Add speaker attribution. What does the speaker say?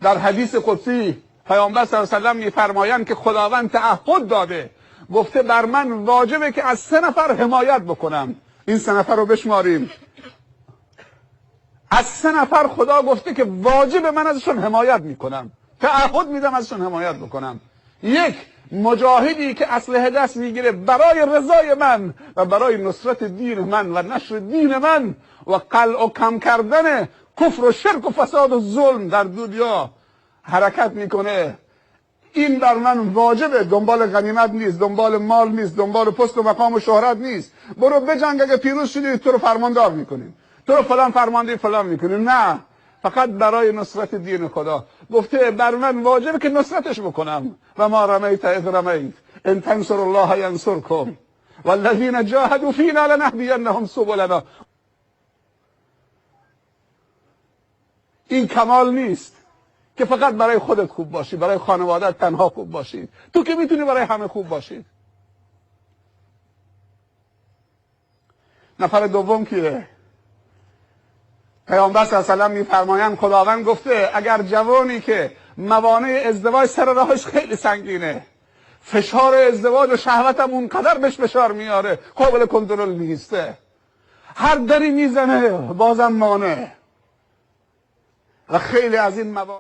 Speaker 1: در حدیث قدسی پیامبر صلی الله علیه و آله میفرمایند که خداوند تعهد داده، گفته بر من واجبه که از 3 نفر حمایت بکنم. این 3 نفر رو بشماریم. از 3 نفر خدا گفته که واجب من ازشون حمایت میکنم، تعهد میدم ازشون حمایت بکنم. 1 مجاهدی که اسلحه دست میگیره برای رضای من و برای نصرت دین من و نشر دین من و قلع و کم کردن کفر و شرک و فساد و ظلم در دنیا حرکت میکنه. این بر من واجبه. دنبال غنیمت نیست، دنبال مال نیست، دنبال پست و مقام و شهرت نیست. برو بجنگ، اگه پیروز شدی تو رو فرماندار میکنیم، تو رو فلان فرمانده فلان میکنیم. نه، فقط برای نصرت دین خدا. گفته بر من واجبه که نصرتش بکنم. و ما رمیت اذ رمیت ان تنصر الله ینصرکم والذین جاهدوا فینا لنهدینهم سبلنا. این کمال نیست که فقط برای خودت خوب باشی، برای خانوادت تنها خوب باشی. تو که میتونی برای همه خوب باشی. نفر دوم کیه؟ پیامبر صلی الله علیه و آله میفرمایند خداوند گفته اگر جوانی که موانع ازدواج سر راهش خیلی سنگینه، فشار ازدواج و شهوتم اونقدر بهش فشار میاره، قابل کنترل نیسته، هر دری میزنه بازم مانع، و خیلی از این موانع